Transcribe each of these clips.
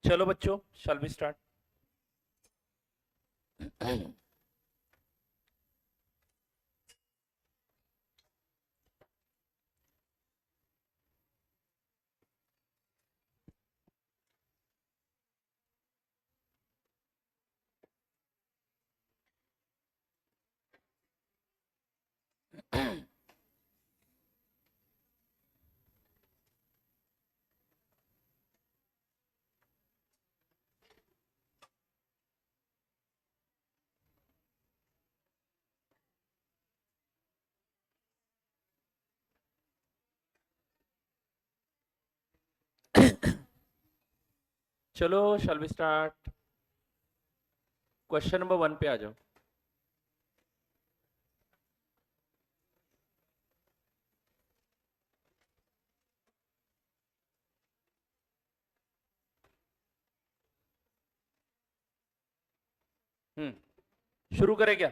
चलो बच्चों, शैल we start. चलो shall we start. Question number 1 पे आ जाओ। शुरू करें क्या?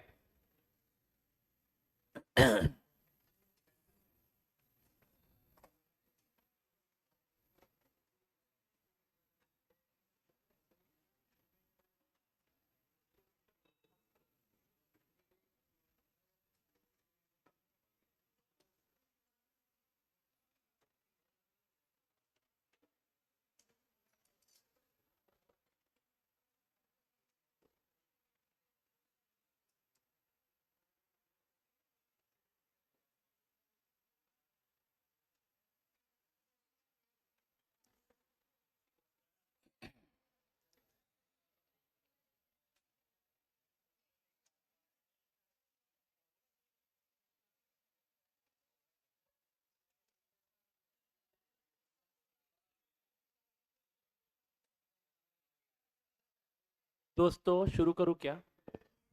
दोस्तों शुरू करूं क्या?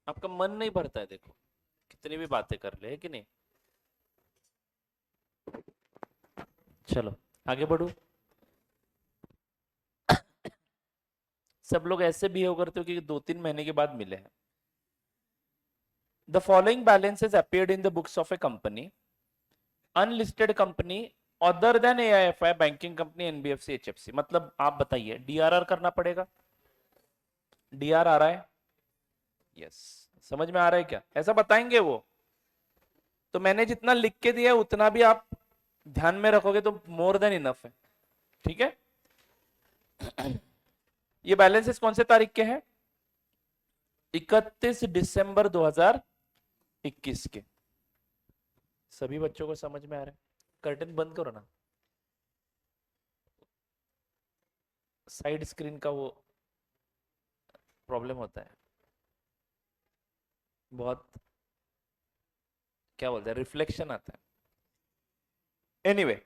आपका मन नहीं भरता है, देखो कितनी भी बातें कर ले, है कि नहीं? चलो आगे बढ़ो। सब लोग ऐसे बिहेव करते हो कि 2-3 महीने के बाद मिले हैं। The following balances appeared in the books of a company, unlisted company other than AIFI, banking company, NBFC, HFC. मतलब आप बताइए, डीआरआर करना पड़ेगा? डीआर आ रहा है? यस। समझ में आ रहा है क्या? ऐसा बताएंगे वो। तो मैंने जितना लिख के दिया उतना भी आप ध्यान में रखोगे तो मोर देन इनफ है। ठीक है। ये बैलेंसेस कौन से तारीख के हैं? 31 दिसंबर 2021 के। सभी बच्चों को समझ में आ रहा है? कर्टन बंद करो ना, साइड स्क्रीन का वो प्रॉब्लम होता है बहुत, क्या बोलते हैं, रिफ्लेक्शन आता है। एनीवे anyway,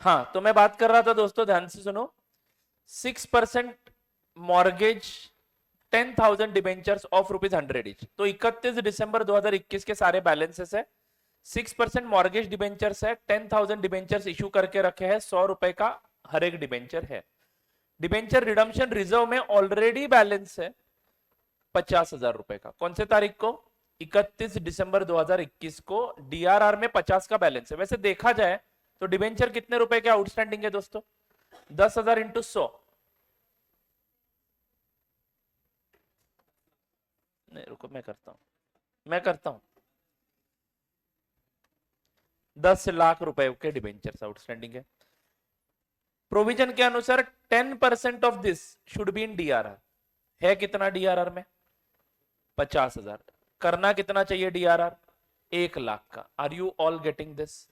हाँ तो मैं बात कर रहा था दोस्तों, ध्यान से सुनो। 6% मॉर्गेज, 10,000 डिबेंचर्स ऑफ ₹100 ईच। तो 31 दिसंबर 2021 के सारे बैलेंसेस है। 6% मॉर्गेज डिबेंचर्स है, 10,000 डिबेंचर्स इशू करके रखे हैं, ₹100 का हर एक डिबेंचर है। डिबेंचर रिडम्पशन रिजर्व में ऑलरेडी बैलेंस है ₹50,000 का। कौन से तारीख को? 31 दिसंबर 2021 को डीआरआर में 50 का बैलेंस है। वैसे देखा जाए तो डिबेंचर कितने रुपए के आउटस्टैंडिंग है दोस्तों? 10,000 इंटू 100। नहीं रुको, मैं करता हूं 10 लाख रुपए के डिबेंचर्स आउटस्टैंडिंग है। प्रोविजन के अनुसार 10% of this should be in DRR. है कितना डीआरआर में? 50,000। करना कितना चाहिए डीआरआर? 1 लाख का। Are you all getting this?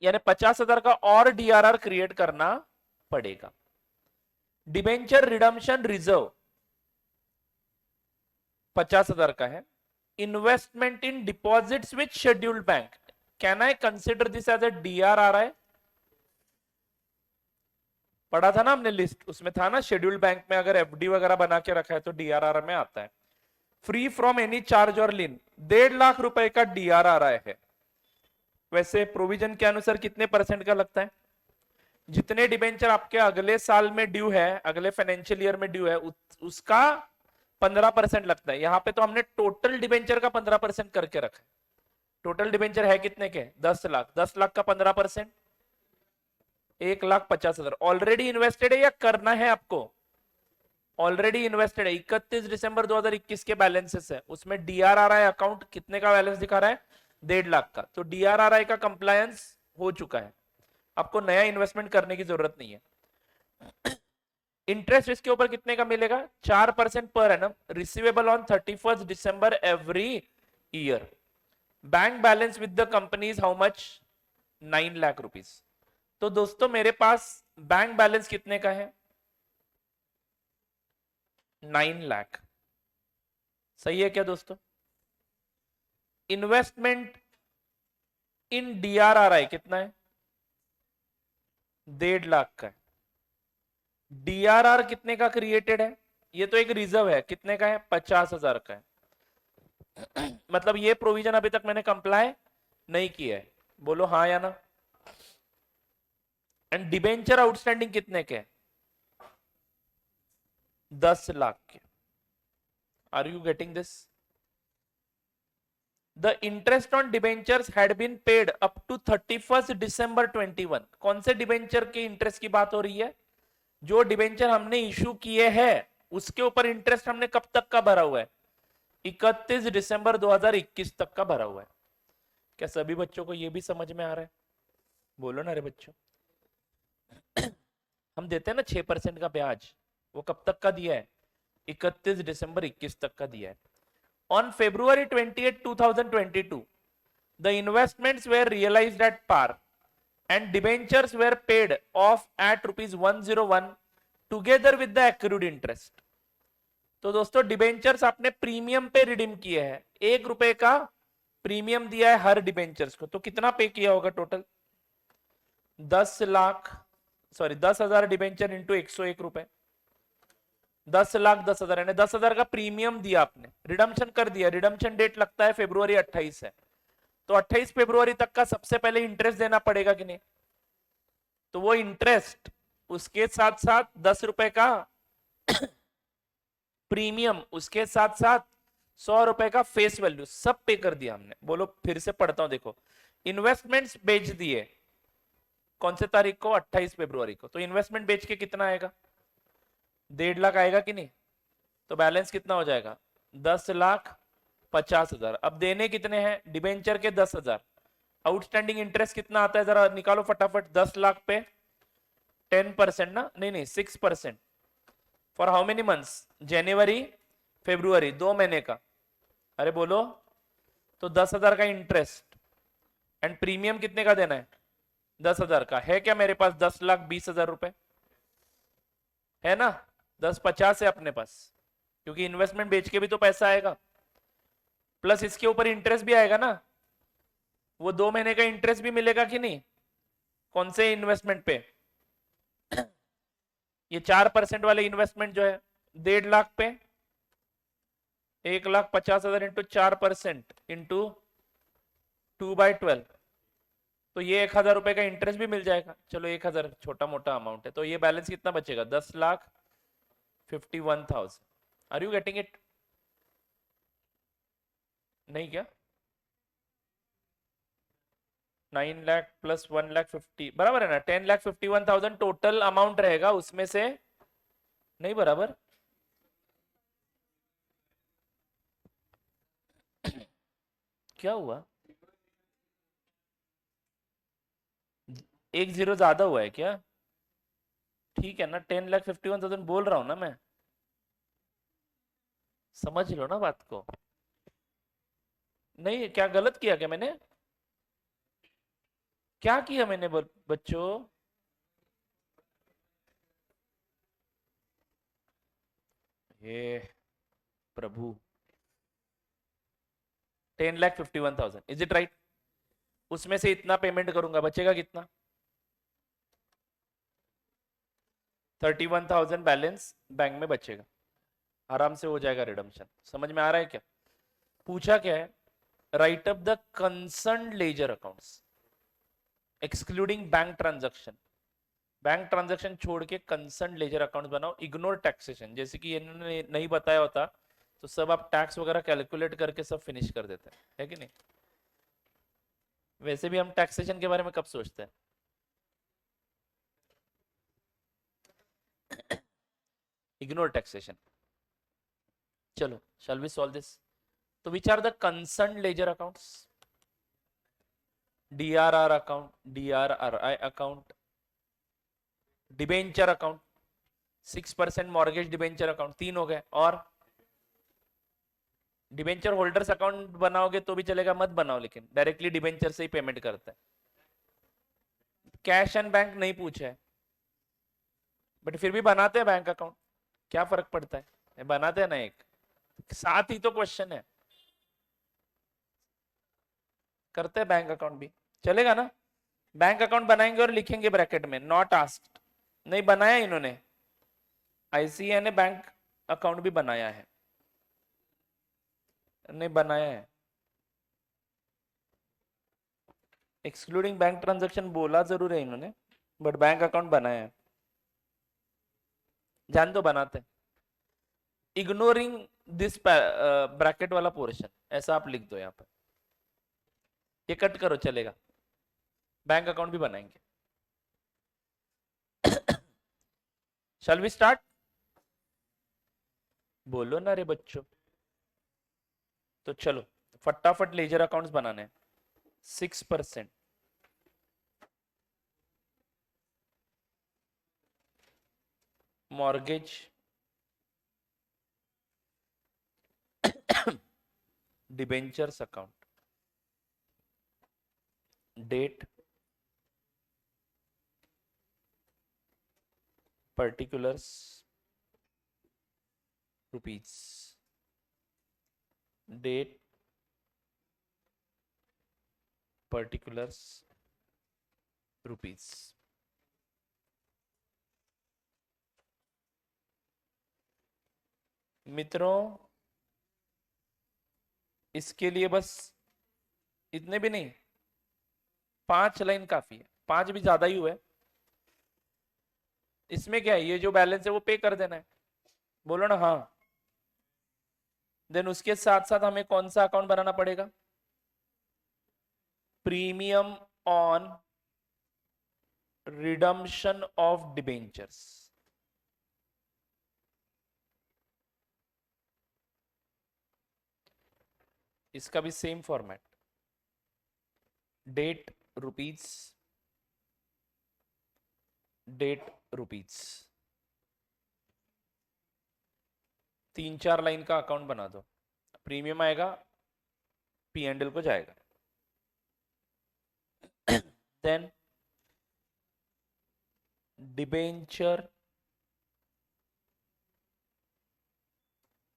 यानी 50,000 का और डीआरआर क्रिएट करना पड़ेगा। डिबेंचर रिडम्पशन रिजर्व 50,000 का है। Investment in deposits with scheduled bank, can I consider this as a DRR? पढ़ा था ना हमने लिस्ट, उसमें था ना शेड्यूल्ड बैंक में अगर एफडी वगैरह बना के रखा है तो डीआरआर में आता है। फ्री फ्रॉम एनी चार्ज और लिन, 1.5 लाख का डीआरआर है। वैसे प्रोविजन के अनुसार कितने परसेंट का लगता है? जितने डिबेंचर आपके अगले साल में ड्यू है, अगले फाइनेंशियल ईयर में ड्यू है, उसका 15% लगता है। यहां पे तो हमने टोटल डिबेंचर का 15% करके रखा है। टोटल डिबेंचर है कितने के? 10 लाख। 10 लाख का 15%, 1,50,000 ऑलरेडी इन्वेस्टेड है या करना है आपको? ऑलरेडी इन्वेस्टेड है। 31 दिसंबर 2021 के बैलेंसेस है, उसमें डीआरआरआई अकाउंट कितने का बैलेंस दिखा रहा है? 1.5 लाख का। तो डीआरआरआई का कंप्लायंस हो चुका है, आपको नया इन्वेस्टमेंट करने की जरूरत नहीं है। इंटरेस्ट इसके ऊपर कितने का मिलेगा? 4% per annum, receivable on 31 December every year. Bank balance with the company is how much? 9 lakh rupees. तो दोस्तों मेरे पास बैंक बैलेंस कितने का है? 9 लाख। सही है क्या दोस्तों? इन्वेस्टमेंट इन डीआरआरआई कितना है? 1.5 लाख का है। डीआरआर कितने का क्रिएटेड है? ये तो एक रिजर्व है, कितने का है? 50,000 का है। मतलब ये प्रोविजन अभी तक मैंने कंप्लाई नहीं किया है, बोलो हाँ या ना। एंड डिबेंचर आउटस्टैंडिंग कितने के? 10 लाख के। Are you getting this? The interest on debentures had been paid up to 31st December 21। कौन से डिबेंचर के इंटरेस्ट की बात हो रही है? जो डिबेंचर हमने इशू किए हैं उसके ऊपर इंटरेस्ट हमने कब तक का भरा हुआ है? 31 दिसंबर 2021 तक का भरा हुआ है। क्या सभी बच्चों को यह भी समझ में आ रहा है? बोलो ना रे बच्चों। हम देते हैं ना 6% का ब्याज, वो कब तक का दिया है? 31 दिसंबर 21 तक का दिया है। On February 28, 2022, the investments were realized at par and debentures were paid off at rupees 101 together with the accrued interest। तो दोस्तों डिबेंचर्स आपने प्रीमियम पे रिडीम किए हैं, 1 रुपए का प्रीमियम दिया है हर डिबेंचर्स को। तो कितना पे किया होगा टोटल? 10,000 डिबेंचर इंटू 101 रुपए, 10,10,000 यानी 10,000 का प्रीमियम दिया आपने, रिडम्पशन कर दिया। रिडम्पशन डेट लगता है February 28 है, तो 28 फरवरी तक का सबसे पहले इंटरेस्ट देना पड़ेगा कि नहीं? तो वो इंटरेस्ट उसके साथ साथ 10 रुपए का प्रीमियम, उसके साथ साथ 100 रुपए का फेस वैल्यू, सब पे कर दिया हमने। बोलो फिर से पढ़ता हूं, देखो। इन्वेस्टमेंट्स बेच दिए कौन से तारीख को? 28 फरवरी को। तो इन्वेस्टमेंट बेच के कितना आएगा? 1.5 लाख आएगा कि नहीं? तो बैलेंस कितना हो जाएगा? 10,50,000। अब देने कितने हैं? डिबेंचर के 10,000। आउटस्टैंडिंग इंटरेस्ट कितना आता है जरा निकालो फटाफट। 10 लाख पे 10% ना, नहीं 6%। For how many months? जनवरी फरवरी, 2 महीने का। अरे बोलो। तो 10,000 का इंटरेस्ट एंड प्रीमियम कितने का देना है? 10,000 का। है क्या मेरे पास? 10,20,000 रुपए है ना? 10,50 है अपने पास, क्योंकि इन्वेस्टमेंट बेच के भी तो पैसा आएगा, प्लस इसके ऊपर इंटरेस्ट भी आएगा ना। वो 2 महीने का इंटरेस्ट भी मिलेगा कि नहीं? कौन से इन्वेस्टमेंट पे? ये 4% वाले इन्वेस्टमेंट जो है 1.5 लाख पे 1,50,000 इंटू 4% इंटू 2/12, तो ये 1,000 रुपए का इंटरेस्ट भी मिल जाएगा। चलो 1,000 छोटा मोटा अमाउंट है, तो ये बैलेंस कितना बचेगा? 10,51,000। Are you getting it? नहीं क्या? 9 लाख प्लस 1,50,000 बराबर है ना? 10,51,000 टोटल अमाउंट रहेगा, उसमें से नहीं बराबर? क्या हुआ? 1 0 ज्यादा हुआ है क्या? ठीक है ना, 10,51,000 बोल रहा हूं ना मैं, समझ लो ना बात को। नहीं क्या गलत किया क्या मैंने? क्या किया मैंने बच्चों? हे प्रभु, 10,51,000 इज इट राइट? उसमें से इतना पेमेंट करूंगा, बचेगा कितना? 31,000 बैलेंस बैंक में बचेगा, आराम से हो जाएगा रिडम्पशन। समझ में आ रहा है क्या? पूछा क्या है? Right up the concern ledger accounts excluding bank transaction. Bank transaction छोड़ के कंसर्न लेजर अकाउंट बनाओ, इग्नोर टैक्सेशन। जैसे कि इन्होंने नहीं बताया होता तो सब आप टैक्स वगैरह कैलकुलेट करके सब फिनिश कर देते हैं, है कि नहीं? वैसे भी हम टैक्सेशन के बारे में कब सोचते हैं? Ignore taxation. चलो, shall we solve this? So which are the concerned ledger accounts? DRR account, DRRI account, debenture account, 6% mortgage debenture account, 3 हो गए। और डिबेंचर होल्डर्स अकाउंट बनाओगे तो भी चलेगा, मत बनाओ, लेकिन डायरेक्टली डिबेंचर से ही पेमेंट करता है। कैश एंड बैंक नहीं पूछा है, बट फिर भी बनाते हैं बैंक अकाउंट, क्या फर्क पड़ता है, बनाते हैं ना, एक साथ ही तो क्वेश्चन है, करते हैं बैंक अकाउंट भी, चलेगा ना। बैंक अकाउंट बनाएंगे और लिखेंगे ब्रैकेट में नॉट आस्क्ड, नहीं बनाया इन्होंने, आईसीए ने बैंक अकाउंट भी बनाया है, नहीं बनाया है, एक्सक्लूडिंग बैंक ट्रांजैक्शन बोला जरूर है इन्होंने, बट बैंक अकाउंट बनाया है, जान दो बनाते हैं। इग्नोरिंग दिस ब्रैकेट वाला पोर्शन, ऐसा आप लिख दो यहाँ पर, ये कट करो चलेगा, बैंक अकाउंट भी बनाएंगे। Shall we start? बोलो ना रे बच्चों। तो चलो फटाफट लेजर अकाउंट्स बनाने हैं। 6% mortgage debentures account, date particulars rupees, date particulars rupees. मित्रों इसके लिए बस इतने भी नहीं, 5 लाइन काफी है, 5 भी ज्यादा ही हुआ है। इसमें क्या है, ये जो बैलेंस है वो पे कर देना है, बोलो ना हाँ। देन उसके साथ साथ हमें कौन सा अकाउंट बनाना पड़ेगा? Premium on redemption of debentures, इसका भी same format, date rupees, date rupees, 3-4 line का अकाउंट बना दो, प्रीमियम आएगा, पी एंड एल को जाएगा। Then debenture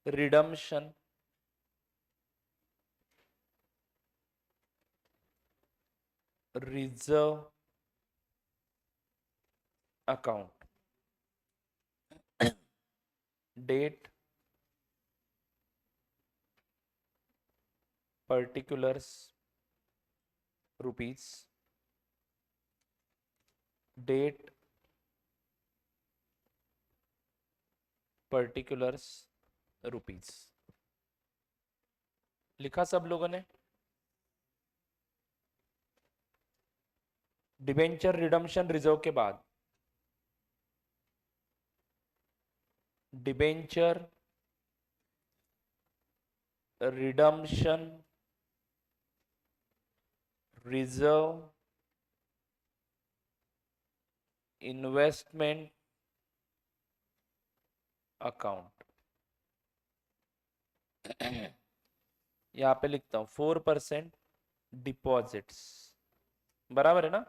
redemption reserve account, date particulars rupees, date particulars rupees. लिखा सब लोगों ने? डिबेंचर रिडम्पशन रिजर्व के बाद debenture redemption reserve investment account, यहां पे लिखता हूं 4% डिपॉजिट्स, बराबर है ना,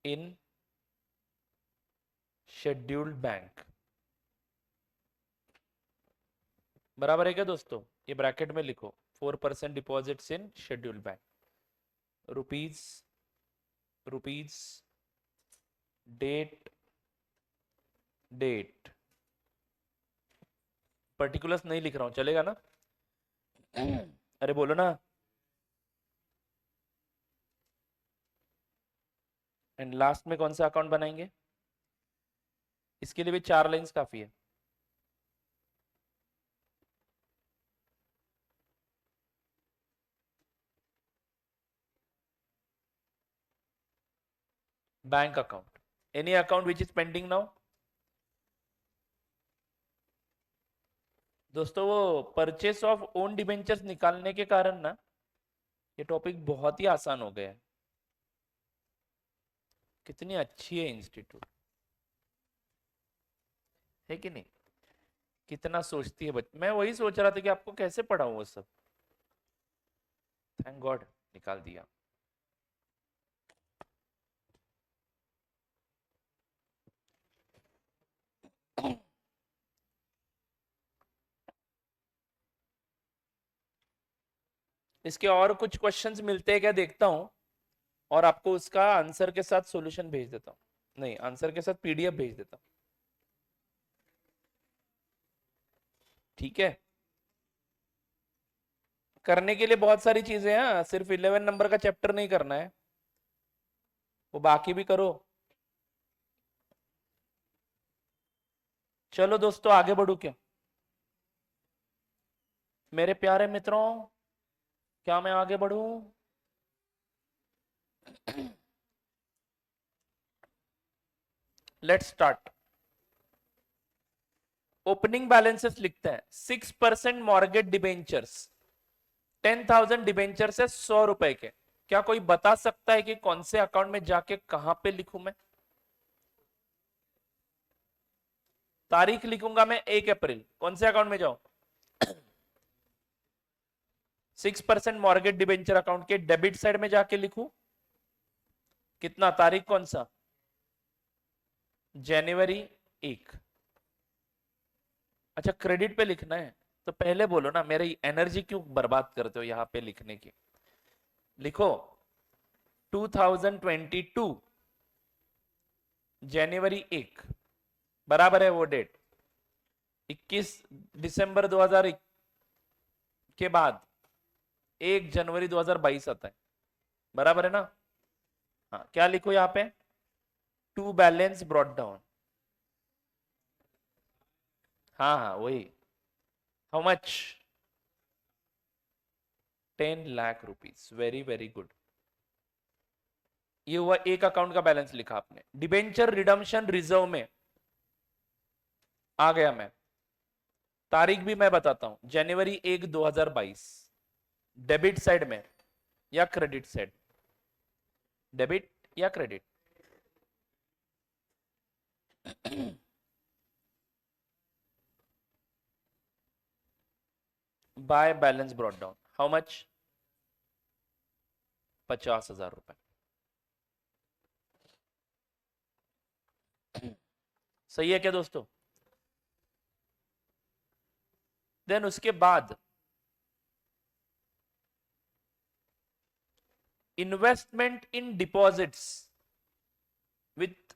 इन शेड्यूल्ड बैंक, बराबर है क्या दोस्तों? ये ब्रैकेट में लिखो 4% deposits in scheduled bank, rupees rupees, date date, particulars नहीं लिख रहा हूं, चलेगा ना? अरे बोलो ना। एंड लास्ट में कौन सा अकाउंट बनाएंगे? इसके लिए भी 4 लाइंस काफी है। Bank account, any account which is pending now, दोस्तों वो परचेस ऑफ ओन डिबेंचर्स निकालने के कारण ना ये टॉपिक बहुत ही आसान हो गया है। कितनी अच्छी है इंस्टीट्यूट, है कि नहीं? कितना सोचती है मैं वही सोच रहा था कि आपको कैसे पढ़ाऊं वो सब। थैंक गॉड निकाल दिया। इसके और कुछ क्वेश्चंस मिलते हैं क्या देखता हूं, और आपको उसका आंसर के साथ सॉल्यूशन भेज देता हूँ। नहीं, आंसर के साथ पीडीएफ भेज देता हूँ। ठीक है, करने के लिए बहुत सारी चीजें हैं, सिर्फ 11 नंबर का चैप्टर नहीं करना है, वो बाकी भी करो। चलो दोस्तों आगे बढ़ू क्या मेरे प्यारे मित्रों? क्या मैं आगे बढ़ूं? Let's start. ओपनिंग बैलेंसेस लिखते हैं। 6% मॉर्गेज डिबेंचर्स, 10,000 डिबेंचर्स है 100 रुपए के। क्या कोई बता सकता है कि कौन से अकाउंट में जाके कहां पे लिखूं मैं? तारीख लिखूंगा मैं 1 अप्रैल, कौन से अकाउंट में जाऊं? 6% मॉर्गेज डिबेंचर अकाउंट के डेबिट साइड में जाके लिखूं। कितना तारीख कौन सा? जनवरी 1। अच्छा क्रेडिट पे लिखना है तो पहले बोलो ना, मेरी एनर्जी क्यों बर्बाद करते हो यहां पे लिखने की। लिखो 2022 जनवरी 1 बराबर है वो डेट। 21 दिसंबर 2001 के बाद 1 जनवरी 2022 आता है, बराबर है ना? हाँ, क्या लिखो यहाँ पे? To balance brought down. हाँ हाँ वही। How much? 10 lakh rupees. Very very good. ये हुआ एक अकाउंट का बैलेंस लिखा आपने। डिबेंचर रिडम्पशन रिजर्व में आ गया मैं। तारीख भी मैं बताता हूं, जनवरी 1 2022। डेबिट साइड में या क्रेडिट साइड? डेबिट या credit? By balance brought down how much? 50,000 रुपए। सही है क्या दोस्तों? देन उसके बाद investment in deposits with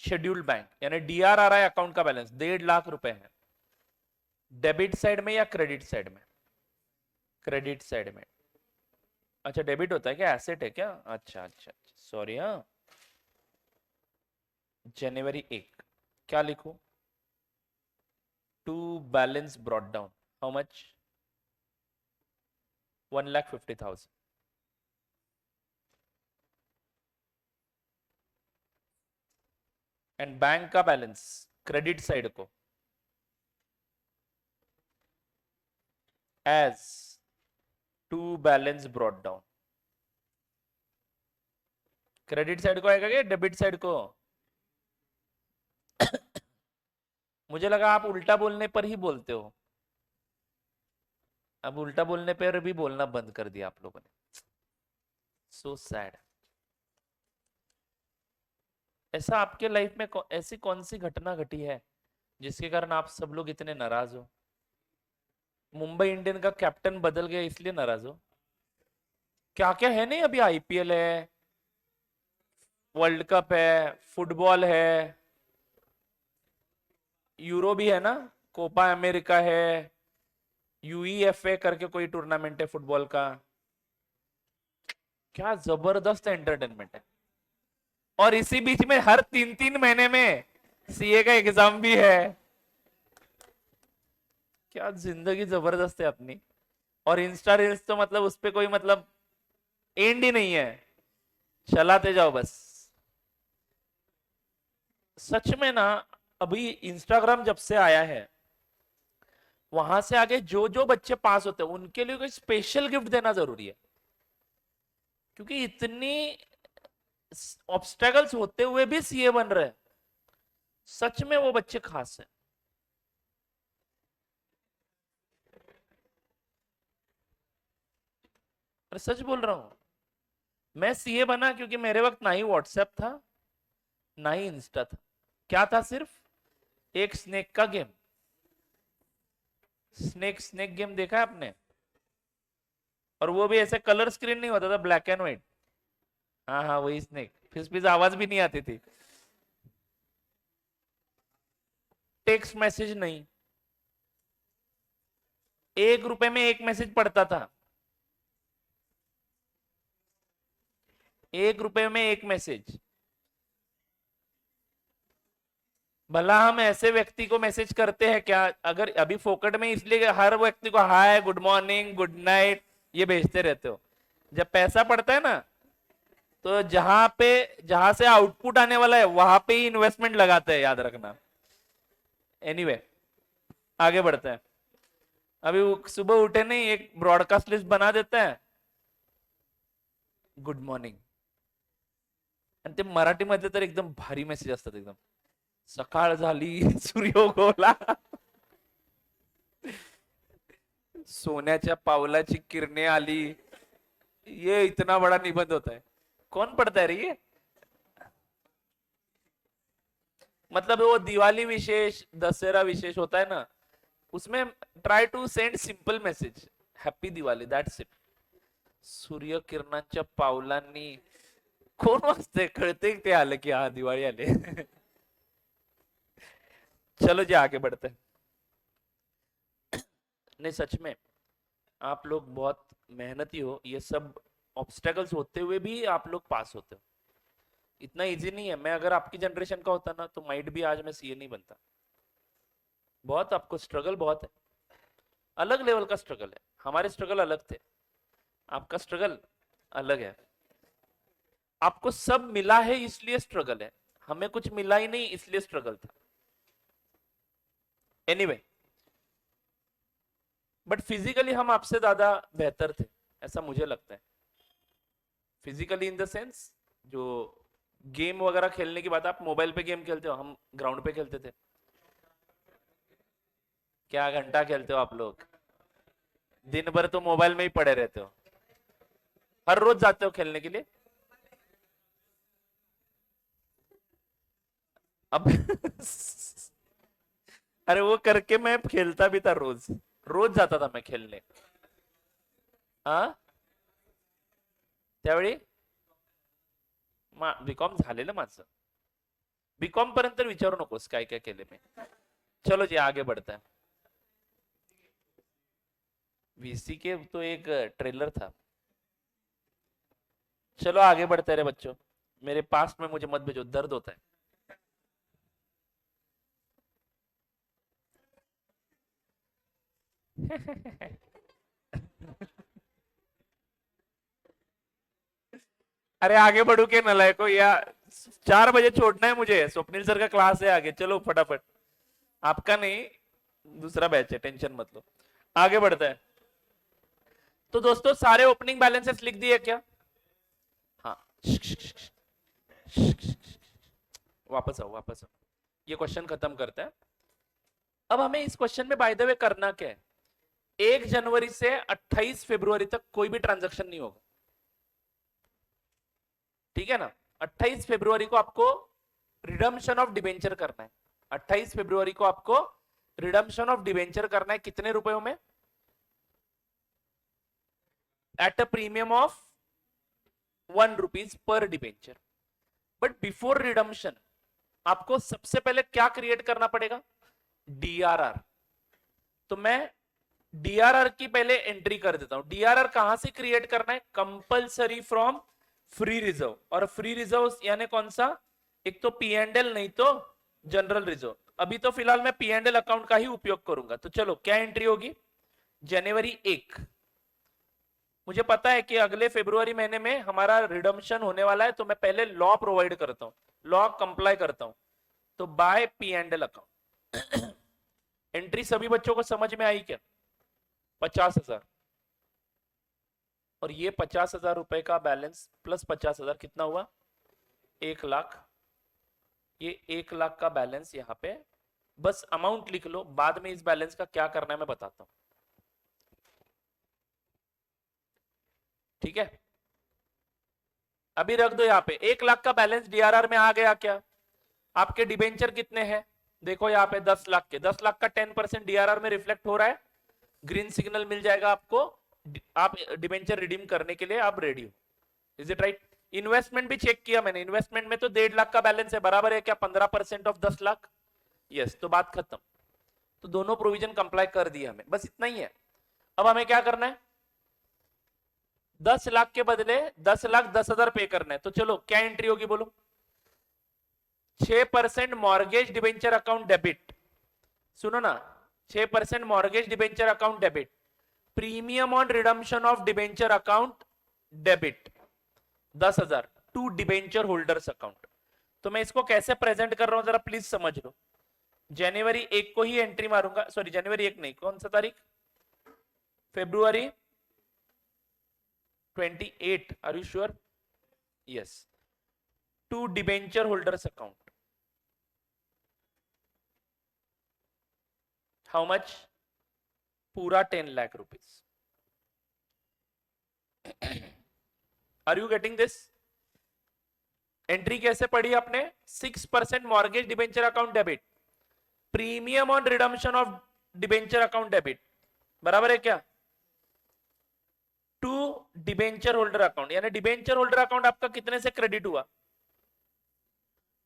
scheduled bank, यानी डीआरआरआई अकाउंट का बैलेंस 1.5 लाख रुपए है। डेबिट साइड में या क्रेडिट साइड में? क्रेडिट साइड में। अच्छा डेबिट होता है क्या, एसेट है क्या? अच्छा अच्छा अच्छा सॉरी। हाँ, जनवरी 1 क्या लिखूं? To balance brought down how much? 1,50,000। And bank का बैलेंस क्रेडिट साइड को as to balance brought down. Credit side को आएगा क्या डेबिट साइड को? मुझे लगा आप उल्टा बोलने पर ही बोलते हो। अब उल्टा बोलने पर भी बोलना बंद कर दिया आप लोगों ने। So sad. ऐसा आपके लाइफ में ऐसी कौन सी घटना घटी है जिसके कारण आप सब लोग इतने नाराज हो? मुंबई इंडियन का कैप्टन बदल गया इसलिए नाराज हो? क्या क्या है नहीं, अभी आईपीएल है, वर्ल्ड कप है, फुटबॉल है, यूरो भी है ना, कोपा अमेरिका है, यूईएफए करके कोई टूर्नामेंट है फुटबॉल का। क्या जबरदस्त एंटरटेनमेंट है। और इसी बीच में हर 3-3 महीने में सीए का एग्जाम भी है। क्या जिंदगी जबरदस्त है अपनी। और इंस्टा रील्स तो मतलब उस पे कोई मतलब एंड ही नहीं है, चलाते जाओ बस। सच में ना, अभी इंस्टाग्राम जब से आया है वहां से आगे जो जो बच्चे पास होते हैं उनके लिए कोई स्पेशल गिफ्ट देना जरूरी है, क्योंकि इतनी ऑब्स्टेकल्स होते हुए भी सीए बन रहे हैं। सच में वो बच्चे खास हैं। अरे सच बोल रहा हूं। मैं सीए बना क्योंकि मेरे वक्त ना ही व्हाट्सएप था, ना ही इंस्टा था। क्या था? सिर्फ एक स्नेक का गेम। स्नेक स्नेक गेम देखा है आपने? और वो भी ऐसे कलर स्क्रीन नहीं होता था, ब्लैक एंड व्हाइट। हाँ हाँ, वही स्नेक। फिर भी आवाज भी नहीं आती थी। टेक्स्ट मैसेज नहीं। 1 रुपए में एक मैसेज पड़ता था। 1 रुपए में एक मैसेज। भला हम ऐसे व्यक्ति को मैसेज करते हैं क्या? अगर अभी फोकट में, इसलिए हर व्यक्ति को हाय, गुड मॉर्निंग, गुड नाइट ये भेजते रहते हो। जब पैसा पड़ता है ना, तो जहां से आउटपुट आने वाला है वहां पे ही इन्वेस्टमेंट लगाते हैं, याद रखना। एनीवे anyway, आगे बढ़ते हैं। अभी सुबह उठे नहीं, एक ब्रॉडकास्ट लिस्ट बना देते हैं, गुड मॉर्निंग। आणि ते मराठीमध्ये तर एकदम भारी मेसेज असतात एकदम. सकाळ झाली, सूर्य उगवला, सोन्याच्या पावलाची किरणे आली, ये इतना बड़ा निबंध होता है. कौन पढ़ता है रे ये? मतलब वो दिवाली विशेष, दशहरा विशेष होता है ना, उसमें try to send simple message, happy Diwali, that's it. सूर्य किरणांच्या पावलांनी कोण वाचते? कळते ते आलं की हा दिवाळी आले. चलो जी आगे बढ़ते हैं. नहीं सच में आप लोग बहुत मेहनती हो, ये सब ऑब्स्टेकल्स होते हुए भी आप लोग पास होते हो. इतना इजी नहीं है. मैं अगर आपकी जनरेशन का होता ना तो माइट भी आज मैं सीए नहीं बनता. बहुत आपको स्ट्रगल बहुत है, अलग लेवल का स्ट्रगल है. हमारे स्ट्रगल अलग थे, आपका स्ट्रगल अलग है. आपको सब मिला है इसलिए स्ट्रगल है, हमें कुछ मिला ही नहीं इसलिए स्ट्रगल था. एनीवे बट फिजिकली हम आपसे ज्यादा बेहतर थे, ऐसा मुझे लगता है. फिजिकली इन द सेंस, जो गेम वगैरह खेलने की बात, आप मोबाइल पे गेम खेलते हो, हम ग्राउंड पे खेलते थे. क्या घंटा खेलते हो आप लोग? दिन भर तो मोबाइल में ही पड़े रहते हो. हर रोज जाते हो खेलने के लिए? अब अरे वो करके मैं खेलता भी था, रोज रोज जाता था मैं खेलने. हा, त्यावेळी बीकॉम झालेलं माझं. बीकॉम पर्यंत विचारू नकोस काय काय केले मी. चलो जी आगे बढ़ता है. वीसी के तो एक ट्रेलर था. चलो आगे बढ़ते रहे बच्चों, मेरे पास में मुझे मत भेजो, दर्द होता है. अरे आगे बढ़ू के नलायको, या 4 बजे छोड़ना है मुझे, स्वप्निल सर का क्लास है आगे. चलो फटाफट, आपका नहीं, दूसरा बैच है, टेंशन मत लो. आगे बढ़ता है. तो दोस्तों सारे ओपनिंग बैलेंसेस लिख दिए क्या? हाँ, वापस आओ वापस आओ. ये क्वेश्चन खत्म करते हैं. अब हमें इस क्वेश्चन में बाय द वे करना क्या है? 1 जनवरी से 28 फरवरी तक कोई भी ट्रांजैक्शन नहीं होगा, ठीक है ना? 28 फरवरी को आपको रिडम्पशन ऑफ डिबेंचर करना है. 28 फरवरी को आपको रिडम्पशन ऑफ डिबेंचर करना है. कितने रुपयों में? At a premium of 1 rupees per debenture. But before redemption आपको सबसे पहले क्या क्रिएट करना पड़ेगा? डीआरआर. तो मैं डीआरआर की पहले एंट्री कर देता हूं. डीआरआर कहां से क्रिएट करना है? Compulsory from free reserve. और फ्री रिजर्व यानी कौन सा? एक तो पी एंड एल, नहीं तो जनरल रिजर्व. अभी तो फिलहाल मैं पी एंड एल अकाउंट का ही उपयोग करूंगा. तो चलो क्या एंट्री होगी? जनवरी 1. मुझे पता है कि अगले फरवरी महीने में हमारा रिडम्पशन होने वाला है, तो मैं पहले लॉ प्रोवाइड करता हूं, लॉ कंप्लाई करता हूं. तो by P and L account. Entry सभी बच्चों को समझ में आई क्या? 50,000 और ये 50,000 रुपए का बैलेंस प्लस 50,000 कितना हुआ? 1,00,000। ये 1,00,000 का बैलेंस यहाँ पे, बस अमाउंट लिख लो, बाद में इस बैलेंस का क्या करना है मैं बताता हूं, ठीक है? अभी रख दो यहाँ पे 1,00,000 का बैलेंस डीआरआर में आ गया क्या? आपके डिबेंचर कितने हैं देखो यहाँ पे 10,00,000 के, 10,00,000 का 10% डीआरआर में रिफ्लेक्ट हो रहा है, ग्रीन सिग्नल मिल जाएगा आपको, आप डिबेंचर रिडीम करने के लिए आप रेडी हो। Is it right? इन्वेस्टमेंट भी चेक किया मैंने, इन्वेस्टमेंट में तो 1,50,000 का बैलेंस है, बराबर है क्या 15% ऑफ 10,00,000? यस, तो बात खत्म। तो दोनों प्रोविजन कंप्लाई कर दिया हमें, बस इतना ही है। अब हमें क्या करना है? 10,00,000 के बदले 10,10,000 पे करना है। तो चलो क्या एंट्री होगी बोलो? 6% मॉर्गेज डिबेंचर अकाउंट डेबिट, सुनो ना, 6% mortgage debenture account debit, premium on redemption of debenture account debit 10,000 to debenture holders account. तो मैं इसको कैसे प्रेजेंट कर रहा हूं जरा प्लीज समझ लो। जनवरी 1 को ही एंट्री मारूंगा, सॉरी जनवरी 1 नहीं, कौन सा तारीख? February 28, are you sure? Yes, to debenture holders account. How much? पूरा 10,00,000 rupees. Are you getting this? Entry कैसे पढ़ी आपने? 6% mortgage debenture account debit, premium on redemption of debenture account debit, बराबर है क्या? टू डिबेंचर होल्डर अकाउंट, यानी debenture holder account आपका कितने से क्रेडिट हुआ?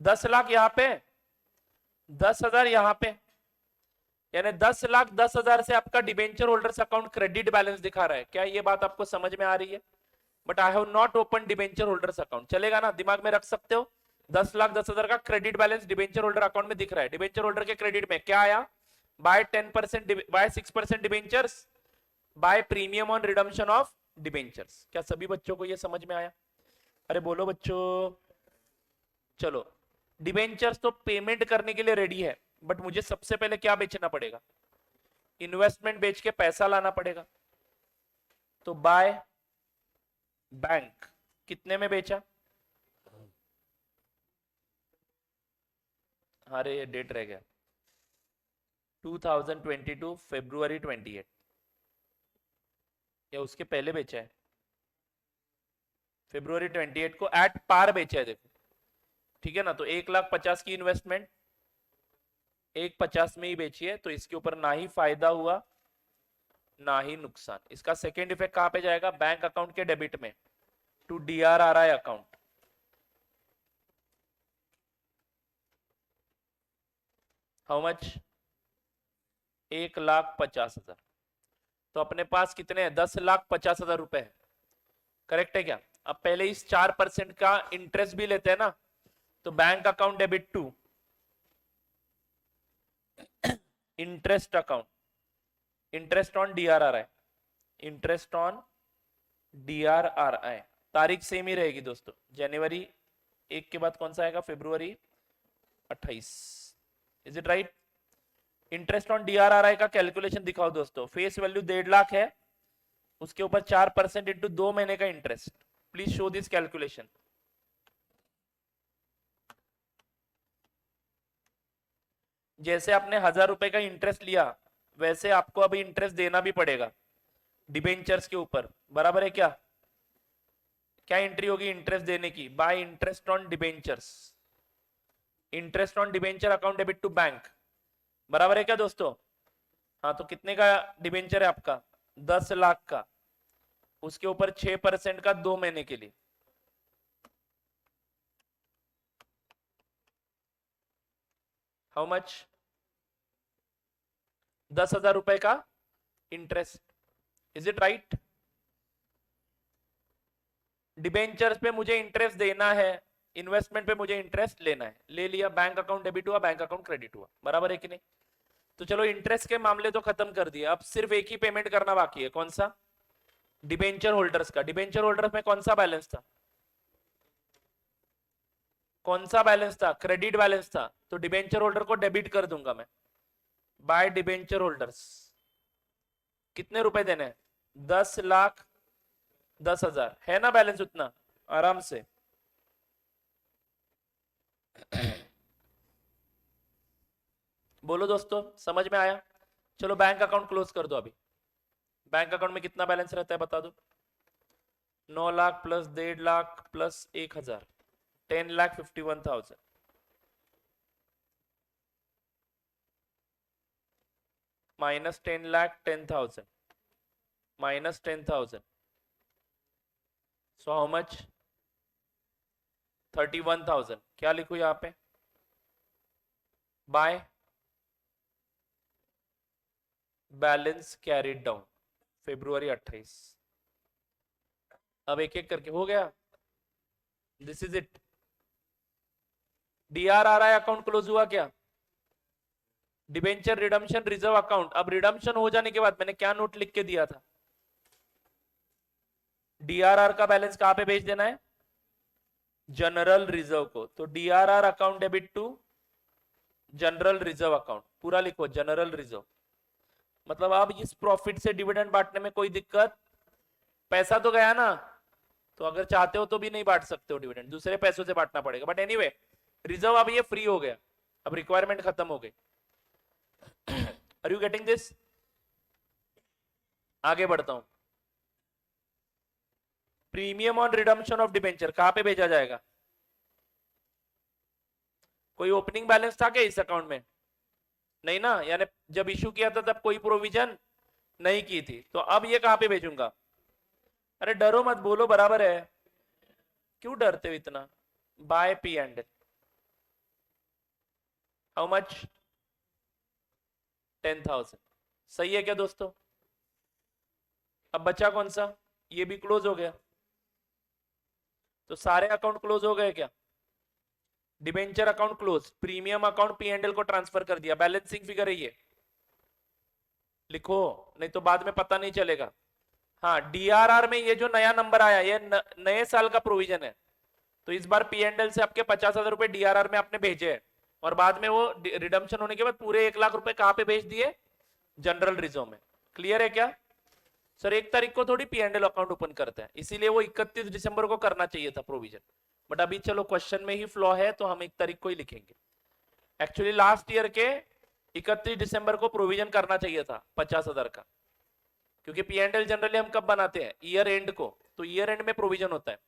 10,00,000 यहां पे, 10,000 यहां पे, यानी 10,10,000 से आपका debenture holders account credit balance दिखा रहा है। क्या ये बात आपको समझ में आ रही है? But I have not open debenture holders account, चलेगा ना? दिमाग में रख सकते हो, 10,10,000 का credit balance debenture holder account में दिख रहा है। डिबेंचर होल्डर के क्रेडिट में क्या आया? By 10%, by 6% debentures, by premium on redemption of debentures. क्या सभी बच्चों को ये समझ में आया? अरे बोलो बच्चों। चलो, डिबेंचर्स तो पेमेंट करने के लिए रेडी है, बट मुझे सबसे पहले क्या बेचना पड़ेगा? इन्वेस्टमेंट बेच के पैसा लाना पड़ेगा। तो बाय बैंक कितने में बेचा? अरे डेट रह गया, 2022 February 28, या उसके पहले बेचा है? February 28 को एट पार बेचा है, देखो, ठीक है ना? तो 1,50,000 की इन्वेस्टमेंट 1,50 में ही बेची है, तो इसके ऊपर ना ही फायदा हुआ ना ही नुकसान। इसका सेकेंड इफेक्ट कहां पे जाएगा? बैंक अकाउंट के डेबिट में, to DRRI account. How much? 1,50,000। तो अपने पास कितने हैं? 10,50,000 रुपए है, करेक्ट है क्या? अब पहले इस 4% का इंटरेस्ट भी लेते हैं ना, तो bank account debit to interest account, interest on DRRI, interest on DRRI। तारीख सेम ही रहेगी दोस्तों, जनवरी 1 के बाद कौन सा आएगा? February 28। Is it right? Interest on DRRI का कैलकुलेशन दिखाओ दोस्तों। फेस वैल्यू 1,50,000 है, उसके ऊपर 4% इंटू 2 महीने का interest. Please show this calculation. जैसे आपने 1,000 रुपए का इंटरेस्ट लिया, वैसे आपको अभी इंटरेस्ट देना भी पड़ेगा डिबेंचर्स के ऊपर, बराबर है क्या? क्या एंट्री होगी इंटरेस्ट देने की? By interest on debentures, interest on debenture account debit to bank, बराबर है क्या दोस्तों? हाँ, तो कितने का डिबेंचर है आपका? 10,00,000 का, उसके ऊपर 6% का 2 महीने के लिए। How much? 10,000 रुपए का interest. Is it right? Debentures पे मुझे इंटरेस्ट देना है, इन्वेस्टमेंट पे मुझे इंटरेस्ट लेना है, ले लिया, बैंक अकाउंट डेबिट हुआ, बैंक अकाउंट क्रेडिट हुआ, बराबर है कि नहीं? तो चलो इंटरेस्ट के मामले तो खत्म कर दिया, अब सिर्फ एक ही पेमेंट करना बाकी है, कौन सा? डिबेंचर होल्डर्स का। डिबेंचर होल्डर्स में कौन सा बैलेंस था? कौन सा बैलेंस था? क्रेडिट बैलेंस था, तो डिबेंचर होल्डर को डेबिट कर दूंगा मैं बाय डिबेंचर होल्डर्स। कितने रुपए देने हैं? 10,10,000 है ना बैलेंस उतना? आराम से। बोलो दोस्तों, समझ में आया? चलो बैंक अकाउंट क्लोज कर दो अभी। बैंक अकाउंट में कितना बैलेंस रहता है बता दो। 9 lakh plus 1.5 lakh plus 1,000, 10,51,000 minus 10,10,000 minus 10,000, so how much? 31,000। क्या लिखूं यहां पे? By balance carried down February 28। अब एक एक करके हो गया। This is it. DRRI account close हुआ क्या? Debenture redemption reserve account. अब रिडम्पशन हो जाने के बाद मैंने क्या नोट लिख के दिया था? DRR का बैलेंस कहां पे भेज देना है? जनरल रिजर्व को। तो DRR account debit to general reserve account. पूरा लिखो जनरल रिजर्व। मतलब अब इस प्रॉफिट से डिविडेंड बांटने में कोई दिक्कत? पैसा तो गया ना, तो अगर चाहते हो तो भी नहीं बांट सकते हो डिविडेंड, दूसरे पैसों से बांटना पड़ेगा। बट एनीवे रिजर्व अब ये फ्री हो गया, अब रिक्वायरमेंट खत्म हो गई। Are you getting this? आगे बढ़ता हूं। Premium on redemption of debenture कहां पे भेजा जाएगा? कोई ओपनिंग बैलेंस था क्या इस अकाउंट में? नहीं ना, यानी जब इशू किया था तब कोई प्रोविजन नहीं की थी, तो अब ये कहां पे भेजूंगा? अरे डरो मत, बोलो बराबर है। क्यों डरते हो इतना? By P and how much? 10,000। सही है क्या दोस्तों? अब बचा कौन सा? ये भी क्लोज हो गया। तो सारे अकाउंट क्लोज हो गए क्या? Debenture account close, premium account P&L को ट्रांसफर कर दिया, बैलेंसिंग फिगर है ये। लिखो, नहीं तो बाद में पता नहीं चलेगा। हाँ, DRR में ये जो नया नंबर आया ये नए साल का प्रोविजन है, तो इस बार P&L से आपके 50,000 रुपए DRR में आपने भेजे हैं, और बाद में वो रिडम्पशन होने के बाद पूरे 1 लाख रुपए कहां पे भेज दिए? जनरल रिजर्व में। क्लियर है क्या? सर 1 तारीख को थोड़ी P&L अकाउंट ओपन करते हैं, इसीलिए वो 31 दिसंबर को करना चाहिए था प्रोविजन। बट अभी चलो क्वेश्चन में ही फ्लॉ है, तो हम 1 तारीख को ही लिखेंगे। एक्चुअली लास्ट ईयर के 31 दिसंबर को प्रोविजन करना चाहिए था 50,000 का, क्योंकि P&L जनरली हम कब बनाते हैं? ईयर एंड को, तो ईयर एंड में प्रोविजन होता है।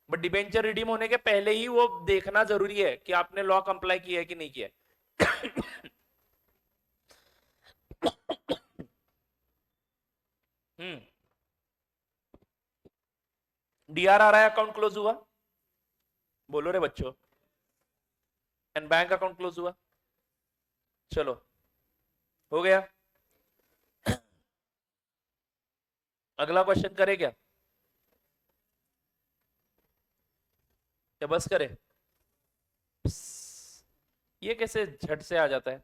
बट डिबेंचर रिडीम होने के पहले ही वो देखना जरूरी है कि आपने लॉ कंप्लाई किया है कि नहीं किया है। DRRI अकाउंट क्लोज हुआ, बोलो रे बच्चों, एंड बैंक अकाउंट क्लोज हुआ। चलो हो गया। अगला क्वेश्चन करे क्या, या बस करे? ये कैसे झट से आ जाता है?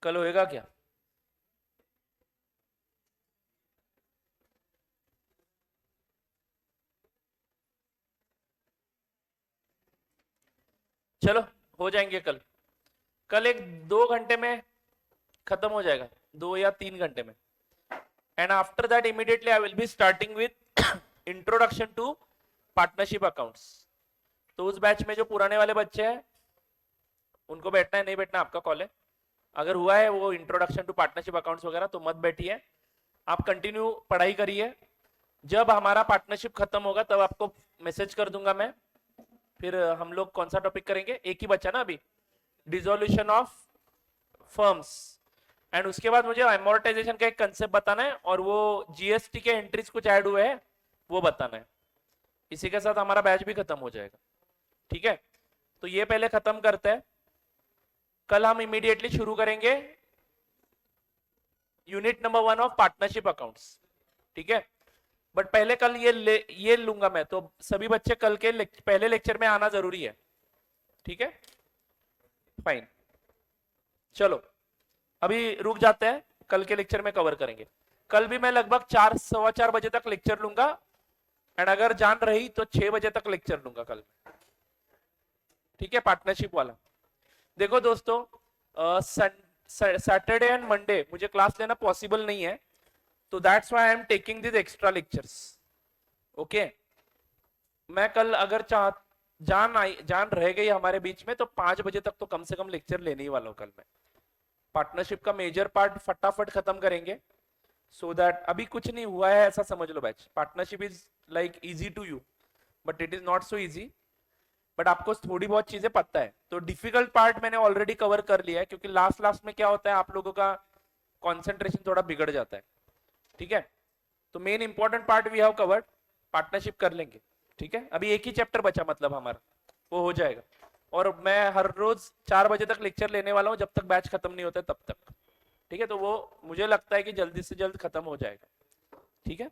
कल होएगा क्या? चलो हो जाएंगे कल। कल 1-2 घंटे में खत्म हो जाएगा, 2 या 3 घंटे में। And after that immediately I will be starting with introduction to partnership accounts. तो उस बैच में जो पुराने वाले बच्चे हैं उनको बैठना है, नहीं बैठना आपका कॉल है। अगर हुआ है वो इंट्रोडक्शन टू पार्टनरशिप अकाउंट्स वगैरह, तो मत बैठिए, आप कंटिन्यू पढ़ाई करिए। जब हमारा पार्टनरशिप खत्म होगा तब आपको मैसेज कर दूंगा मैं, फिर हम लोग कौन सा टॉपिक करेंगे? एक ही बचा ना अभी, डिसोल्यूशन ऑफ फर्म्स। एंड उसके बाद मुझे अमोर्टाइजेशन का एक कंसेप्ट बताना है, और वो GST के एंट्रीज कुछ ऐड हुए हैं वो बताना है। इसी के साथ हमारा बैच भी खत्म हो जाएगा, ठीक है? तो ये पहले खत्म करते हैं। कल हम इमीडिएटली शुरू करेंगे unit number 1 of partnership accounts, ठीक है? बट पहले कल ये लूंगा मैं, तो सभी बच्चे कल के पहले लेक्चर में आना जरूरी है, ठीक है? फाइन, चलो अभी रुक जाते हैं, कल के लेक्चर में कवर करेंगे। कल भी मैं लगभग 4, 4:15 बजे तक लेक्चर लूंगा, एंड अगर जान रही तो 6 बजे तक लेक्चर लूंगा कल। ठीक है, पार्टनरशिप वाला। देखो दोस्तों, सैटरडे एंड मंडे मुझे क्लास लेना पॉसिबल नहीं है, तो that's why I am taking this extra lectures. Okay, मैं कल अगर जान रह गई हमारे बीच में तो 5 बजे तक तो कम से कम लेक्चर लेने ही वाला हूं कल मैं। पार्टनरशिप का मेजर पार्ट फटाफट खत्म करेंगे, सो दैट अभी कुछ नहीं हुआ है ऐसा समझ लो batch. Partnership is like easy to you but it is not so easy, but आपको थोड़ी बहुत चीजें पता है। तो डिफिकल्ट पार्ट मैंने ऑलरेडी कवर कर लिया है, क्योंकि लास्ट में क्या होता है आप लोगों का कॉन्सेंट्रेशन थोड़ा बिगड़ जाता है। ठीक है, तो main important part we have covered, partnership कर लेंगे। ठीक है, अभी एक ही चैप्टर बचा मतलब हमारा, वो हो जाएगा। और मैं हर रोज 4 बजे तक लेक्चर लेने वाला हूं जब तक बैच खत्म नहीं होता तब तक। ठीक है, तो वो मुझे लगता है कि जल्दी से जल्द खत्म हो जाएगा। ठीक है।